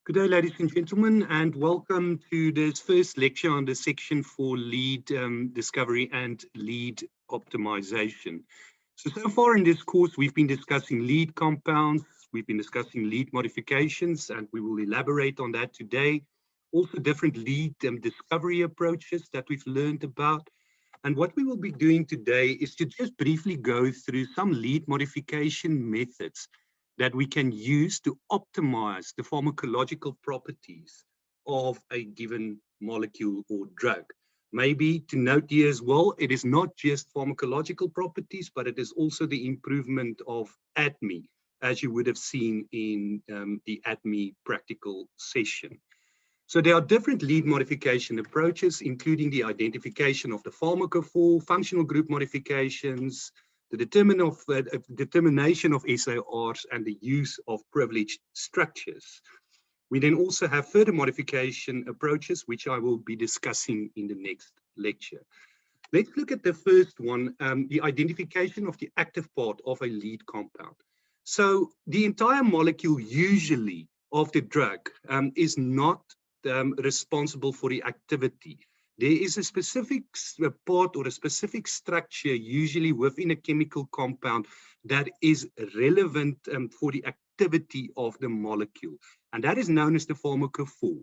Good day, ladies and gentlemen, and welcome to this first lecture on the section for lead discovery and lead optimization. So far in this course, we've been discussing lead compounds, we've been discussing lead modifications, and we will elaborate on that today. Also different lead discovery approaches that we've learned about. And what we will be doing today is to just briefly go through some lead modification methods that we can use to optimize the pharmacological properties of a given molecule or drug. Maybe to note here as well, it is not just pharmacological properties, but it is also the improvement of ADME, as you would have seen in the ADME practical session. So there are different lead modification approaches, including the identification of the pharmacophore, functional group modifications, the determination of SARs, and the use of privileged structures. We then also have further modification approaches, which I will be discussing in the next lecture. Let's look at the first one, the identification of the active part of a lead compound. So the entire molecule usually of the drug is not responsible for the activity. There is a specific part or a specific structure usually within a chemical compound that is relevant for the activity of the molecule, and that is known as the pharmacophore.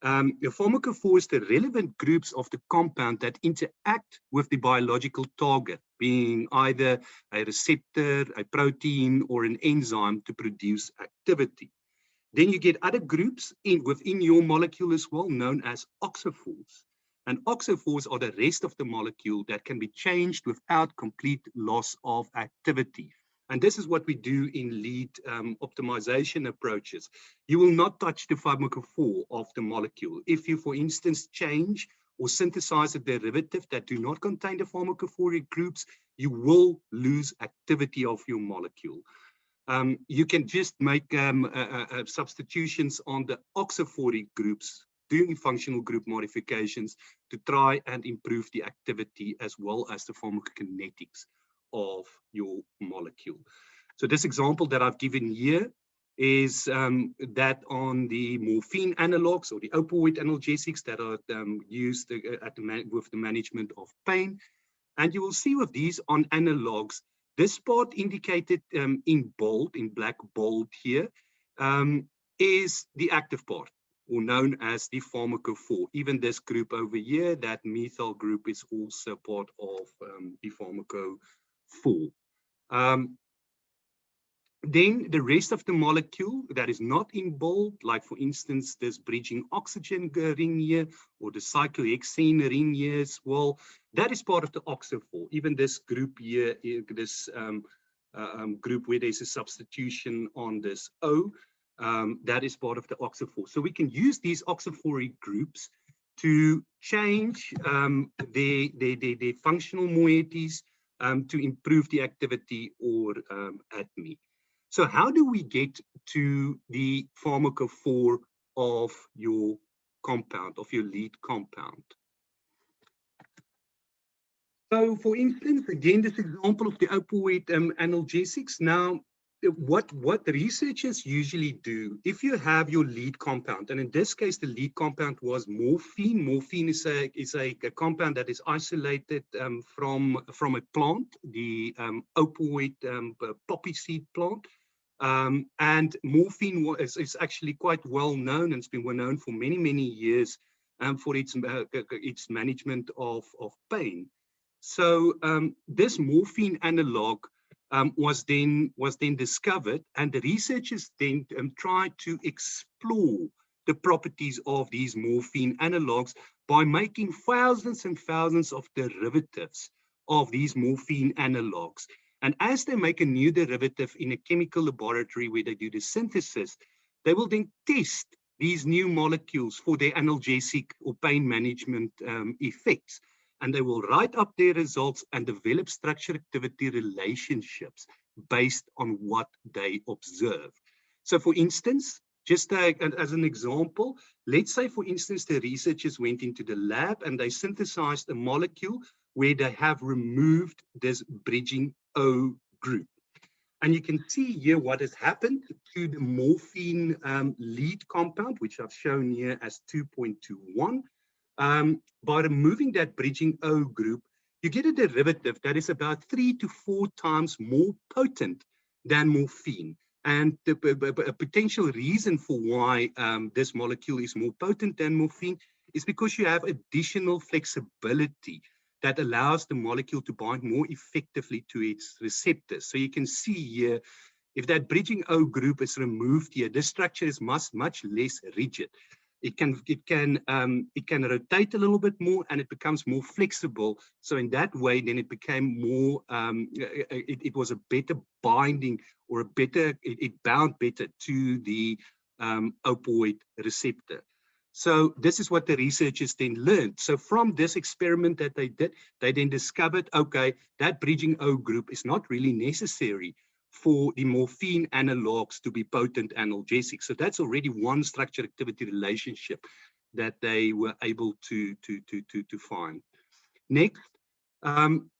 The pharmacophore is the relevant groups of the compound that interact with the biological target, being either a receptor, a protein, or an enzyme to produce activity. Then you get other groups within your molecule as well, known as oxophores. And oxophores are the rest of the molecule that can be changed without complete loss of activity. And this is what we do in lead optimization approaches. You will not touch the pharmacophore of the molecule. If you, for instance, change or synthesize a derivative that do not contain the pharmacophoric groups, you will lose activity of your molecule. You can just make substitutions on the oxophoric groups, doing functional group modifications to try and improve the activity as well as the pharmacokinetics of your molecule. So this example that I've given here is that on the morphine analogues or the opioid analgesics that are used with the management of pain. And you will see with these on analogues, this part indicated in bold, in black bold here, is the active part, or known as the pharmacophore. Even this group over here, that methyl group, is also part of the pharmacophore. Then the rest of the molecule that is not in bold, like for instance, this bridging oxygen ring here, or the cyclohexane ring here as well, that is part of the oxophore. Even this group here, this group where there's a substitution on this O, that is part of the oxophore. So we can use these oxophoric groups to change their functional moieties to improve the activity or ADME. So how do we get to the pharmacophore of your compound, of your lead compound? So for instance, again, this example of the opioid analgesics. Now, what researchers usually do, if you have your lead compound, and in this case, the lead compound was morphine. Morphine is a compound that is isolated from a plant, the opioid poppy seed plant. And morphine is actually quite well known, and it's been well known for many, many years for its management of pain. So this morphine analog was then discovered, and the researchers then tried to explore the properties of these morphine analogs by making thousands and thousands of derivatives of these morphine analogs. And as they make a new derivative in a chemical laboratory where they do the synthesis, they will then test these new molecules for their analgesic or pain management effects. And they will write up their results and develop structure-activity relationships based on what they observe. So for instance, just as an example, let's say, for instance, the researchers went into the lab and they synthesized a molecule where they have removed this bridging O group. And you can see here what has happened to the morphine lead compound, which I've shown here as 2.21. By removing that bridging O group, you get a derivative that is about 3 to 4 times more potent than morphine. And a potential reason for why this molecule is more potent than morphine is because you have additional flexibility that allows the molecule to bind more effectively to its receptors. So you can see here, if that bridging O group is removed here, this structure is much less rigid. It can rotate a little bit more, and it becomes more flexible. So in that way, then it became more, it was a better binding, or it bound better to the opioid receptor. So this is what the researchers then learned. So from this experiment that they did, they then discovered, okay, that bridging O group is not really necessary for the morphine analogues to be potent analgesic. So that's already one structure-activity relationship that they were able to find. Next,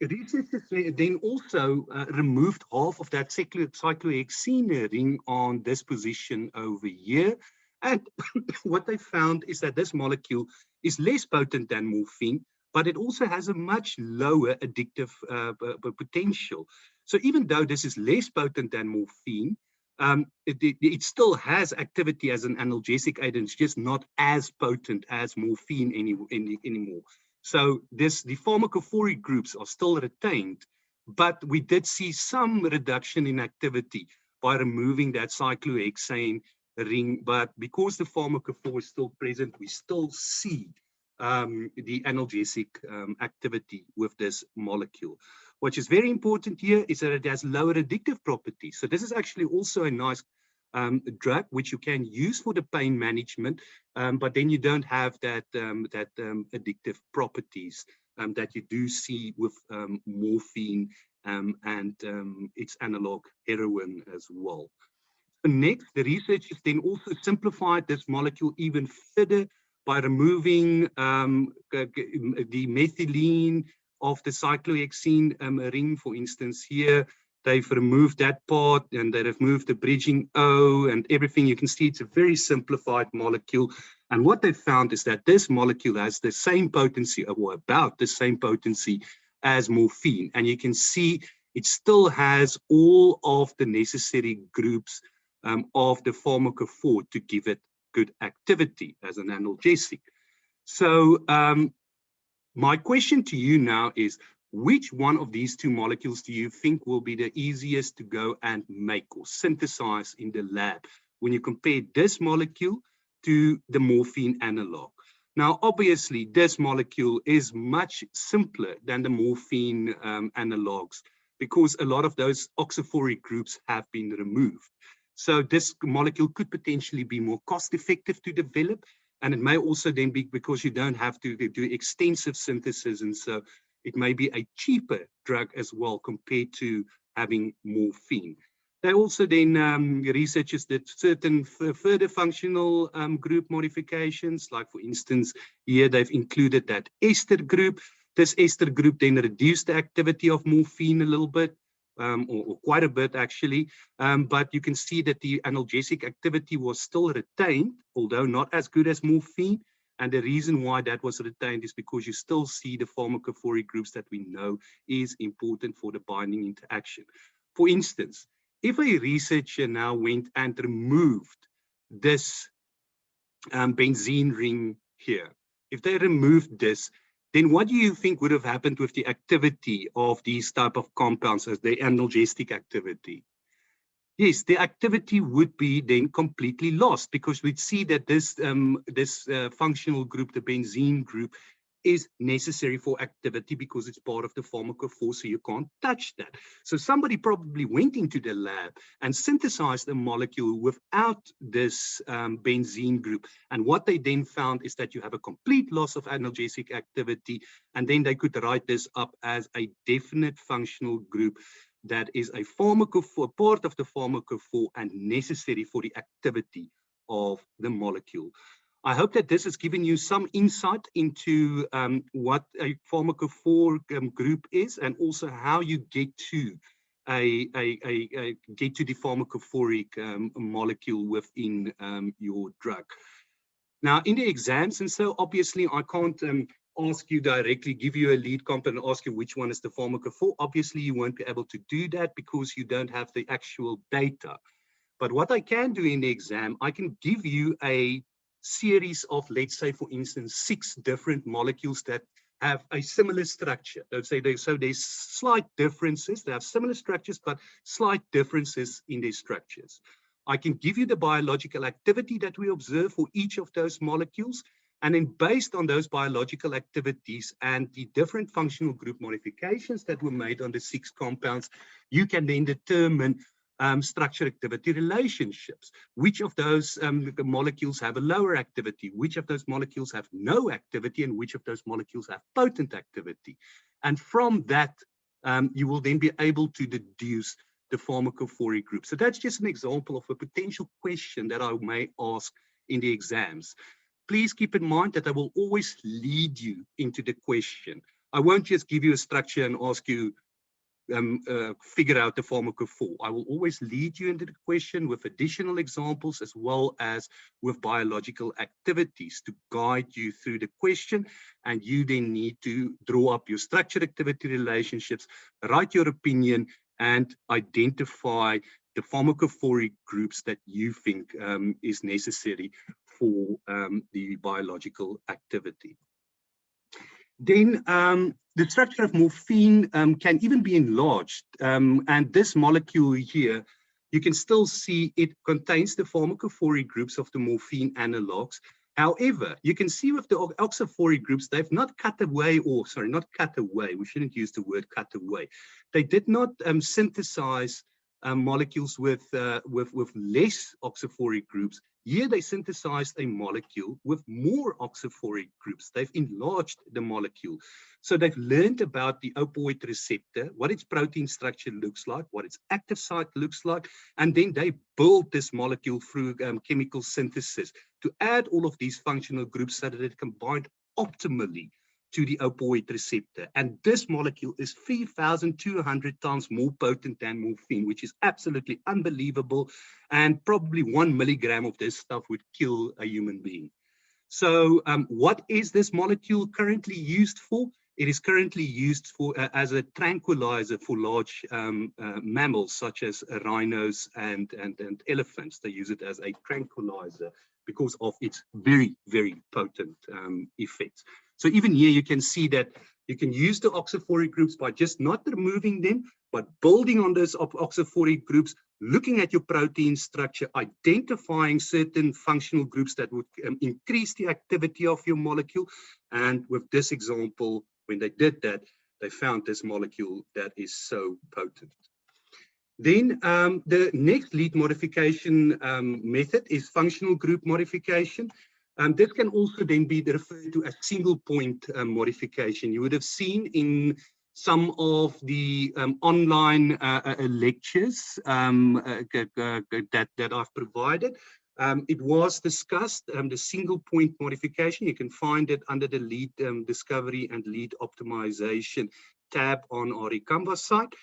researchers then also removed half of that cyclohexene ring on this position over here. And what they found is that this molecule is less potent than morphine, but it also has a much lower addictive potential. So even though this is less potent than morphine, it still has activity as an analgesic agent. It's just not as potent as morphine anymore. So the pharmacophoric groups are still retained, but we did see some reduction in activity by removing that cyclohexane ring. But because the pharmacophore is still present, we still see the analgesic activity with this molecule. What is very important here is that it has lower addictive properties. So this is actually also a nice drug which you can use for the pain management, but then you don't have that addictive properties that you do see with morphine and its analog heroin as well. So next, the researchers then also simplified this molecule even further by removing the methylene of the cyclohexene ring. For instance, here they've removed that part, and they have removed the bridging O and everything. You can see it's a very simplified molecule. And what they found is that this molecule has the same potency, or about the same potency as morphine. And you can see it still has all of the necessary groups of the pharmacophore to give it good activity as an analgesic. So my question to you now is, which one of these two molecules do you think will be the easiest to go and make or synthesize in the lab when you compare this molecule to the morphine analog? Now, obviously, this molecule is much simpler than the morphine analogs because a lot of those oxyphoric groups have been removed. So this molecule could potentially be more cost-effective to develop, and it may also then be because you don't have to do extensive synthesis, and so it may be a cheaper drug as well compared to having morphine. They also then, researchers did certain further functional group modifications, like for instance, here they've included that ester group. This ester group then reduced the activity of morphine a little bit, or quite a bit actually, but you can see that the analgesic activity was still retained, although not as good as morphine. And the reason why that was retained is because you still see the pharmacophoric groups that we know is important for the binding interaction. For instance, if a researcher now went and removed this benzene ring here, if they removed this, then what do you think would have happened with the activity of these type of compounds as the analgesic activity? Yes, the activity would be then completely lost, because we'd see that this functional group, the benzene group, is necessary for activity because it's part of the pharmacophore, so you can't touch that. So somebody probably went into the lab and synthesized a molecule without this benzene group. And what they then found is that you have a complete loss of analgesic activity, and then they could write this up as a definite functional group that is a pharmacophore, part of the pharmacophore, and necessary for the activity of the molecule. I hope that this has given you some insight into what a pharmacophore group is, and also how you get to get to the pharmacophoric molecule within your drug. Now, in the exams, and so obviously I can't ask you directly, give you a lead compound and ask you which one is the pharmacophore. Obviously, you won't be able to do that because you don't have the actual data. But what I can do in the exam, I can give you a series of, let's say, for instance, 6 different molecules that have a similar structure. Let's say so there's slight differences. They have similar structures, but slight differences in their structures. I can give you the biological activity that we observe for each of those molecules. And then based on those biological activities and the different functional group modifications that were made on the 6 compounds, you can then determine structure-activity relationships. Which of those molecules have a lower activity? Which of those molecules have no activity? And which of those molecules have potent activity? And from that, you will then be able to deduce the pharmacophoric group. So that's just an example of a potential question that I may ask in the exams. Please keep in mind that I will always lead you into the question. I won't just give you a structure and ask you figure out the pharmacophore. I will always lead you into the question with additional examples as well as with biological activities to guide you through the question, and you then need to draw up your structure-activity relationships, write your opinion, and identify the pharmacophoric groups that you think is necessary for the biological activity. Then the structure of morphine can even be enlarged. And this molecule here, you can still see it contains the pharmacophoric groups of the morphine analogues. However, you can see with the oxyphoric groups, they've not cut away, or sorry, not cut away. We shouldn't use the word cut away. They did not synthesize molecules with less oxyphoric groups. Here they synthesized a molecule with more oxyphoric groups. They've enlarged the molecule. So they've learned about the opioid receptor, what its protein structure looks like, what its active site looks like, and then they build this molecule through chemical synthesis to add all of these functional groups so that it can bind optimally to the opioid receptor. And this molecule is 3,200 times more potent than morphine, which is absolutely unbelievable. And probably 1 milligram of this stuff would kill a human being. So what is this molecule currently used for? It is currently used for as a tranquilizer for large mammals, such as rhinos and elephants. They use it as a tranquilizer because of its very, very potent effects. So even here you can see that you can use the oxyphoric groups by just not removing them, but building on those oxyphoric groups, looking at your protein structure, identifying certain functional groups that would increase the activity of your molecule. And with this example, when they did that, they found this molecule that is so potent. Then the next lead modification method is functional group modification. This can also then be referred to as single point modification. You would have seen in some of the online lectures that I've provided. It was discussed, the single point modification. You can find it under the lead discovery and lead optimization tab on our eCanvas site,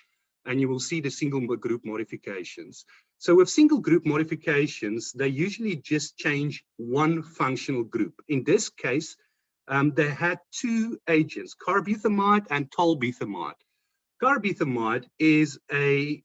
and you will see the single group modifications. So with single group modifications, they usually just change one functional group. In this case, they had 2 agents, carbuthamide and tolbuthamide. Carbuthamide is a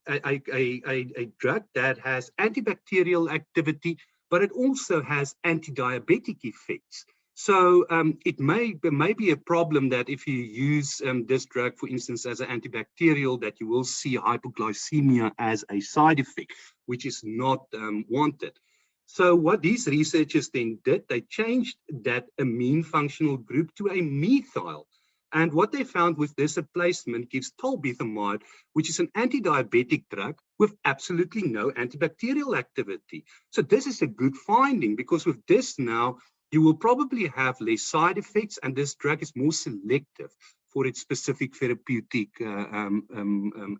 drug that has antibacterial activity, but it also has anti-diabetic effects. So it may be a problem that if you use this drug, for instance, as an antibacterial, that you will see hypoglycemia as a side effect, which is not wanted. So what these researchers then did, they changed that amine functional group to a methyl. And what they found with this replacement gives tolbuthamide, which is an anti-diabetic drug with absolutely no antibacterial activity. So this is a good finding, because with this now, you will probably have less side effects, and this drug is more selective for its specific therapeutic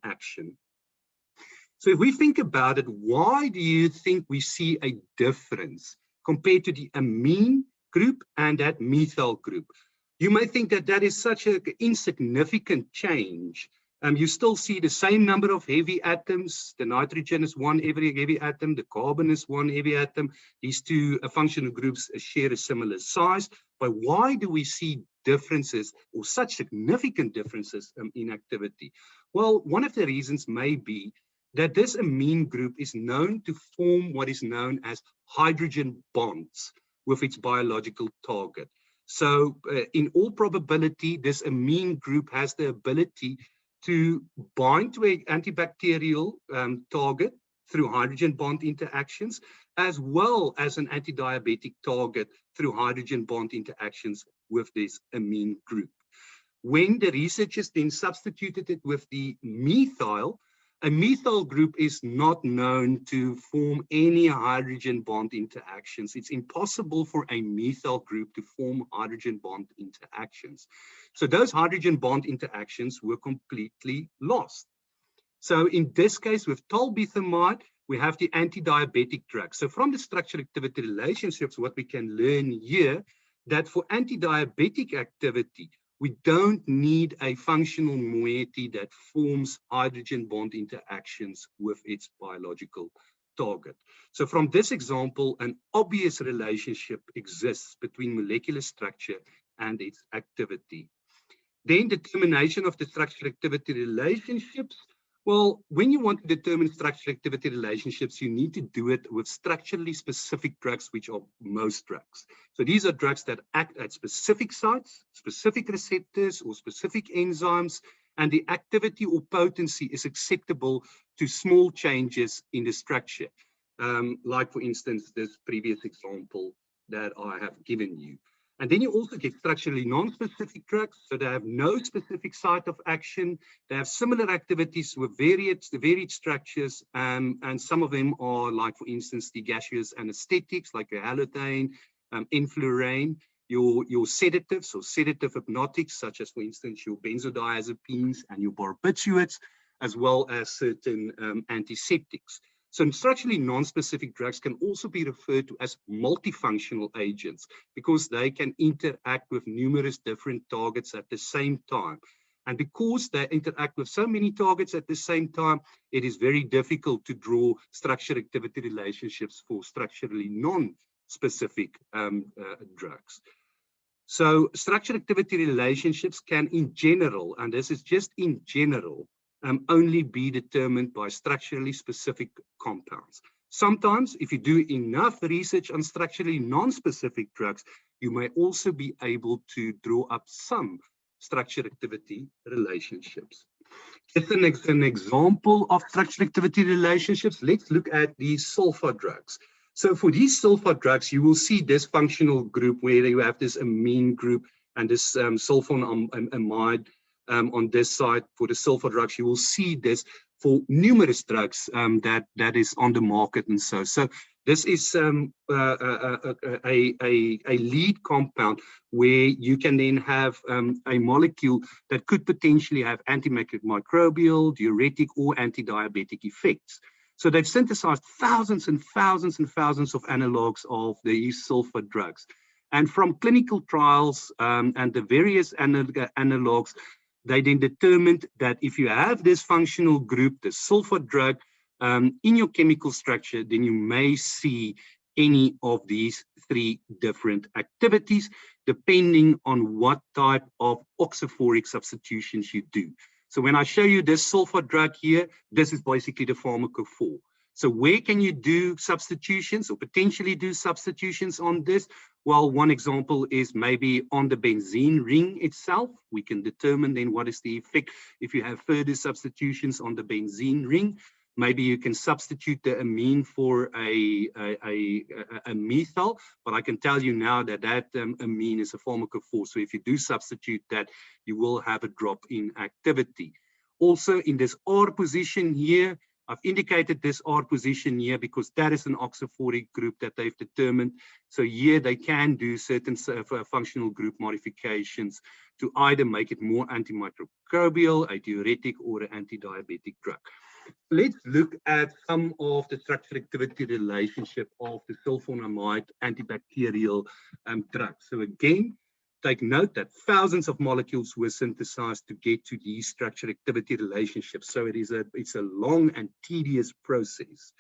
action. So if we think about it, why do you think we see a difference compared to the amine group and that methyl group? You may think that that is such an insignificant change, You still see the same number of heavy atoms. The nitrogen is one heavy atom, the carbon is one heavy atom. These two functional groups share a similar size. But why do we see differences or such significant differences in activity? Well, one of the reasons may be that this amine group is known to form what is known as hydrogen bonds with its biological target. So in all probability, this amine group has the ability to bind to an antibacterial target through hydrogen bond interactions, as well as an anti-diabetic target through hydrogen bond interactions with this amine group. When the researchers then substituted it with the methyl, a methyl group is not known to form any hydrogen bond interactions. It's impossible for a methyl group to form hydrogen bond interactions. So those hydrogen bond interactions were completely lost. So in this case, with tolbutamide, we have the anti-diabetic drug. So from the structure-activity relationships, what we can learn here, that for anti-diabetic activity, we don't need a functional moiety that forms hydrogen bond interactions with its biological target. So from this example, an obvious relationship exists between molecular structure and its activity. Then determination of the structure-activity relationships. Well, when you want to determine structure-activity relationships, you need to do it with structurally specific drugs, which are most drugs. So these are drugs that act at specific sites, specific receptors, or specific enzymes, and the activity or potency is acceptable to small changes in the structure. Like, for instance, this previous example that I have given you. And then you also get structurally non-specific drugs, so they have no specific site of action. They have similar activities with varied structures, and some of them are, like, for instance, the gaseous anesthetics, like your halothane, enflurane, your sedatives or sedative hypnotics, such as, for instance, your benzodiazepines and your barbiturates, as well as certain antiseptics. So structurally non-specific drugs can also be referred to as multifunctional agents because they can interact with numerous different targets at the same time. And because they interact with so many targets at the same time, it is very difficult to draw structure-activity relationships for structurally non-specific drugs. So structure-activity relationships can, in general, and this is just in general, only be determined by structurally specific compounds. Sometimes, if you do enough research on structurally non-specific drugs, you may also be able to draw up some structure-activity relationships. Just an example of structure-activity relationships, let's look at these sulfur drugs. So for these sulfur drugs, you will see this functional group where you have this amine group and this sulfonamide on this side. For the sulfur drugs, you will see this for numerous drugs that is on the market and so. So this is a lead compound where you can then have a molecule that could potentially have antimicrobial, diuretic, or anti-diabetic effects. So they've synthesized thousands and thousands and thousands of analogues of these sulfur drugs. And from clinical trials and the various analogues, they then determined that if you have this functional group, the sulfur drug, in your chemical structure, then you may see any of these three different activities, depending on what type of oxyphoric substitutions you do. So when I show you this sulfur drug here, this is basically the pharmacophore. So where can you do substitutions or potentially do substitutions on this? Well, one example is maybe on the benzene ring itself. We can determine then what is the effect if you have further substitutions on the benzene ring. Maybe you can substitute the amine for a methyl, but I can tell you now that that amine is a pharmacophore. So if you do substitute that, you will have a drop in activity. Also in this R position here, I've indicated this R position here because that is an oxyphoric group that they've determined. So here they can do certain functional group modifications to either make it more antimicrobial, a diuretic, or an anti-diabetic drug. Let's look at some of the structure-activity relationship of the sulfonamide antibacterial drugs. So again, take note that thousands of molecules were synthesized to get to these structure-activity relationships. So it's a long and tedious process.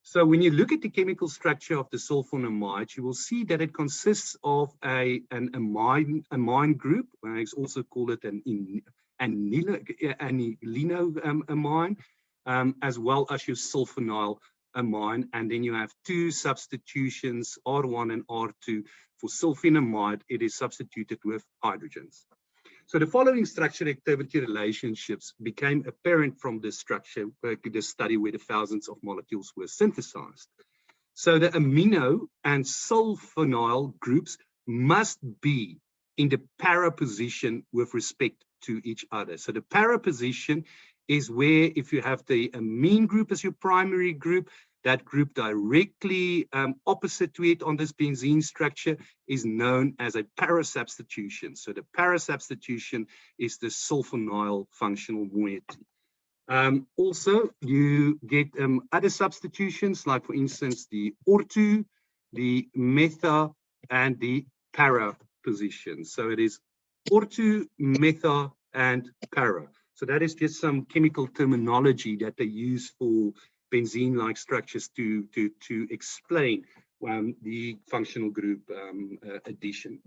So when you look at the chemical structure of the sulfonamide, you will see that it consists of an amine group. I also call it an anilinoamine, as well as your sulfonyl amine. And then you have two substitutions, R1 and R2. For sulfonamide, it is substituted with hydrogens. So the following structure-activity relationships became apparent from this structure, the study where the thousands of molecules were synthesized. So the amino and sulfonyl groups must be in the para position with respect to each other. So the para position is where, if you have the amine group as your primary group, that group directly opposite to it on this benzene structure is known as a para substitution. So the para substitution is the sulfonyl functional moiety. Also, you get other substitutions, like for instance, the ortho, the metha, and the para position. So it is ortho, metha, and para. So that is just some chemical terminology that they use for benzene-like structures to explain the functional group addition.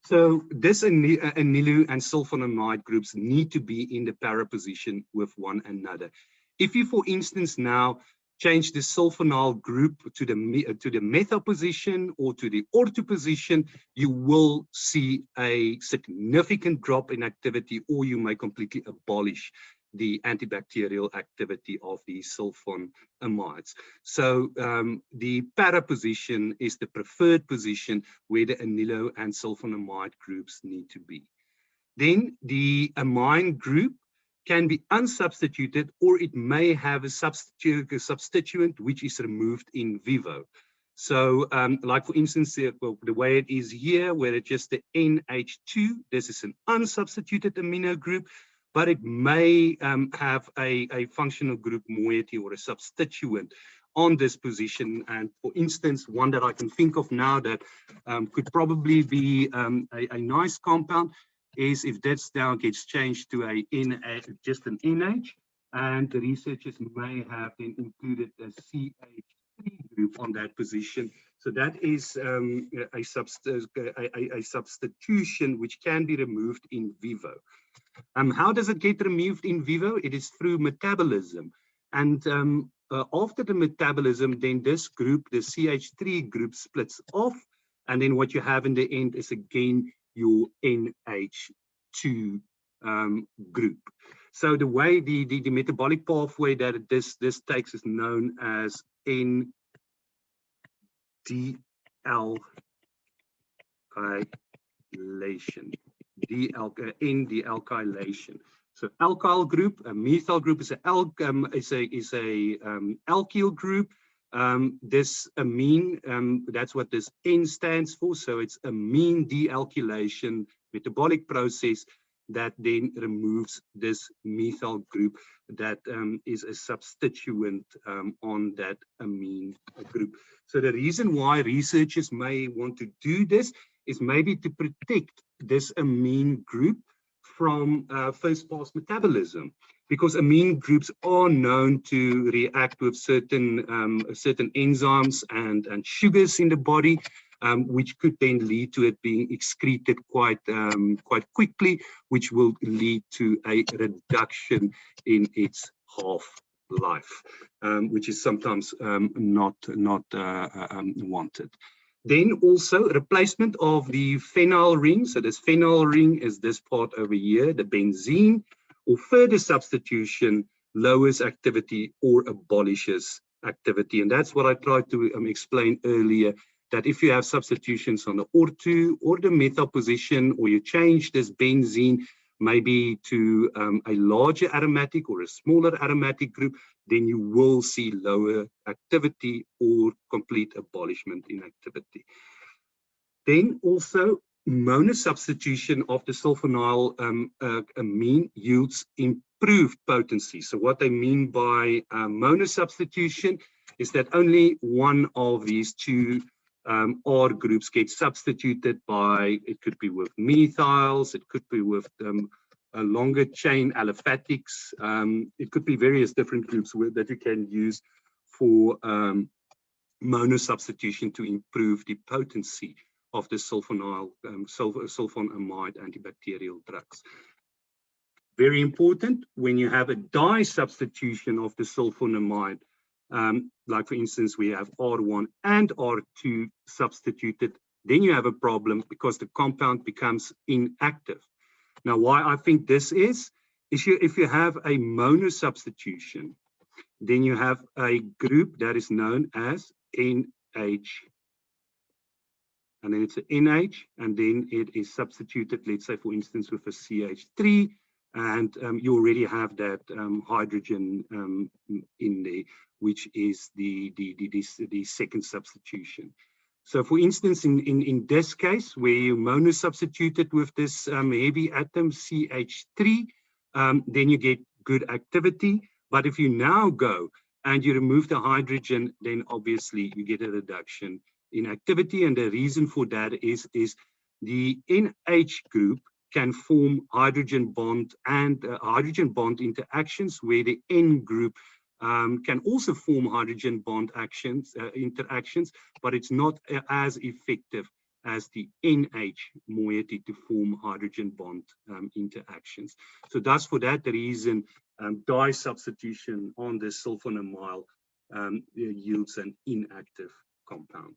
So this anilo and sulfonamide groups need to be in the para position with one another. If you, for instance, now change the sulfonyl group to the methyl position or to the ortho position, you will see a significant drop in activity, or you may completely abolish the antibacterial activity of the sulfonamides. So the para position is the preferred position where the anilo and sulfonamide groups need to be. Then the amine group can be unsubstituted, or it may have a substituent which is removed in vivo. So like for instance, the way it is here, where it's just the NH2, this is an unsubstituted amino group, but it may have a functional group moiety or a substituent on this position. And for instance, one that I can think of now that could probably be a nice compound is if that now gets changed to just an NH, and the researchers may have then included a CH3 group on that position. So that is a substitution which can be removed in vivo. How does it get removed in vivo? It is through metabolism. And after the metabolism, then this group, the CH3 group, splits off. And then what you have in the end is again your NH2 group. So the way the metabolic pathway that this takes is known as N-dealkylation. N-dealkylation. So alkyl group, a methyl group is a alkyl group. This amine, that's what this N stands for. So it's amine dealkylation metabolic process that then removes this methyl group that is a substituent on that amine group. So the reason why researchers may want to do this is maybe to protect this amine group from first pass metabolism, because amine groups are known to react with certain enzymes and sugars in the body, which could then lead to it being excreted quite quickly, which will lead to a reduction in its half-life, which is sometimes not wanted. Then also replacement of the phenyl ring. So this phenyl ring is this part over here, the benzene, or further substitution lowers activity or abolishes activity. And that's what I tried to explain earlier, that if you have substitutions on the ortho or the methyl position, or you change this benzene maybe to a larger aromatic or a smaller aromatic group, then you will see lower activity or complete abolishment in activity. Then also monosubstitution of the sulfonyl amine yields improved potency. So what they mean by monosubstitution is that only one of these two R groups get substituted by, it could be with methyls, it could be with a longer chain aliphatics. It could be various different groups that you can use for monosubstitution to improve the potency of the sulfonamide antibacterial drugs. Very important, when you have a dye substitution of the sulfonamide, like for instance, we have R1 and R2 substituted, then you have a problem because the compound becomes inactive. Now, why I think this is if you have a monosubstitution, then you have a group that is known as NH. And then it's an NH, and then it is substituted, let's say, for instance, with a CH3, and you already have that hydrogen in there, which is the second substitution. So, for instance, in this case, where you monosubstituted with this heavy atom CH3, then you get good activity. But if you now go and you remove the hydrogen, then obviously you get a reduction in activity. And the reason for that is the NH group can form hydrogen bond and hydrogen bond interactions, where the N group can also form hydrogen bond interactions, but it's not as effective as the NH moiety to form hydrogen bond interactions. So thus, for that reason, dye substitution on the sulfonamide yields an inactive compound.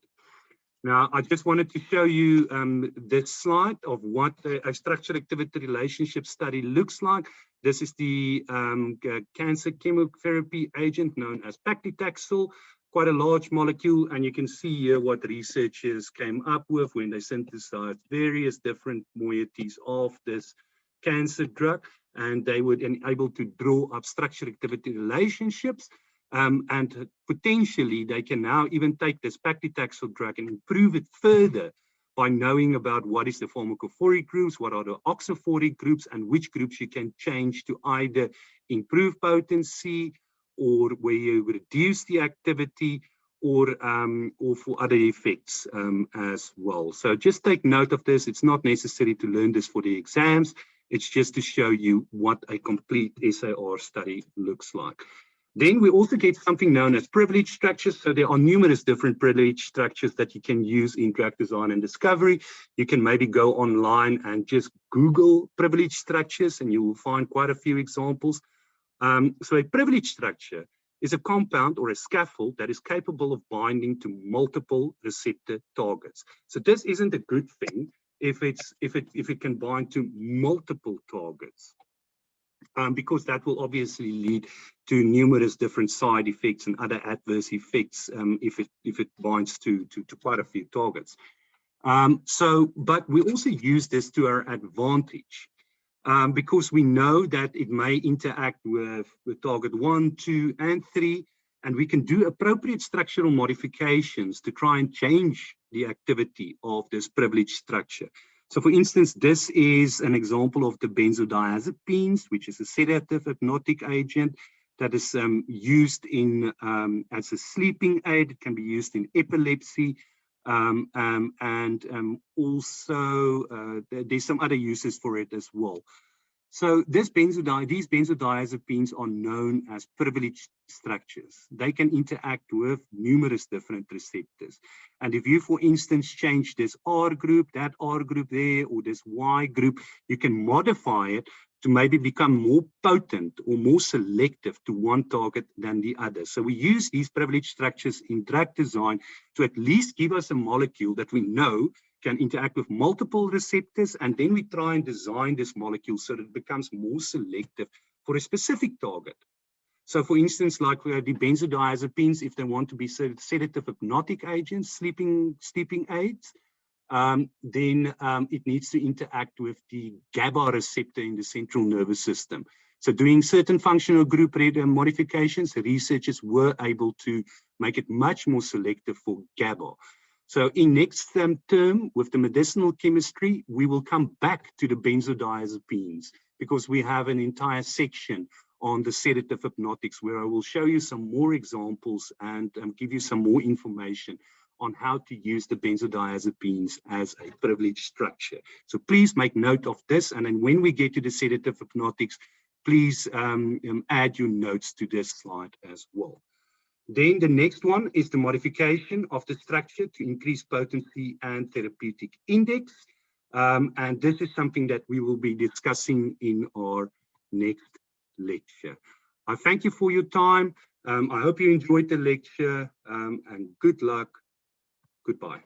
Now, I just wanted to show you this slide of what a structure-activity relationship study looks like. This is the cancer chemotherapy agent known as paclitaxel, quite a large molecule, and you can see here what researchers came up with when they synthesized various different moieties of this cancer drug, and they were able to draw up structure-activity relationships. And potentially they can now even take this paclitaxel drug and improve it further by knowing about what is the pharmacophoric groups, what are the oxophoric groups, and which groups you can change to either improve potency or where you reduce the activity, or for other effects as well. So just take note of this. It's not necessary to learn this for the exams. It's just to show you what a complete SAR study looks like. Then we also get something known as privilege structures. So there are numerous different privilege structures that you can use in drug design and discovery. You can maybe go online and just Google privilege structures, and you will find quite a few examples. So a privilege structure is a compound or a scaffold that is capable of binding to multiple receptor targets. So this isn't a good thing if it can bind to multiple targets. Because that will obviously lead to numerous different side effects and other adverse effects if it binds to quite a few targets. But we also use this to our advantage because we know that it may interact with target 1, 2, and 3, and we can do appropriate structural modifications to try and change the activity of this privileged structure. So, for instance, this is an example of the benzodiazepines, which is a sedative hypnotic agent that is used in as a sleeping aid. It can be used in epilepsy, and also there's some other uses for it as well. So these benzodiazepines are known as privileged structures. They can interact with numerous different receptors. And if you, for instance, change this R group, that R group there, or this Y group, you can modify it to maybe become more potent or more selective to one target than the other. So we use these privileged structures in drug design to at least give us a molecule that we know can interact with multiple receptors, and then we try and design this molecule so that it becomes more selective for a specific target. So, for instance, like the benzodiazepines, if they want to be sedative hypnotic agents, sleeping aids, then it needs to interact with the GABA receptor in the central nervous system. So doing certain functional group modifications, researchers were able to make it much more selective for GABA. So in next term, with the medicinal chemistry, we will come back to the benzodiazepines because we have an entire section on the sedative hypnotics where I will show you some more examples and give you some more information on how to use the benzodiazepines as a privileged structure. So please make note of this, and then when we get to the sedative hypnotics, please add your notes to this slide as well. Then the next one is the modification of the structure to increase potency and therapeutic index. And this is something that we will be discussing in our next lecture. I thank you for your time. I hope you enjoyed the lecture, and good luck. Goodbye.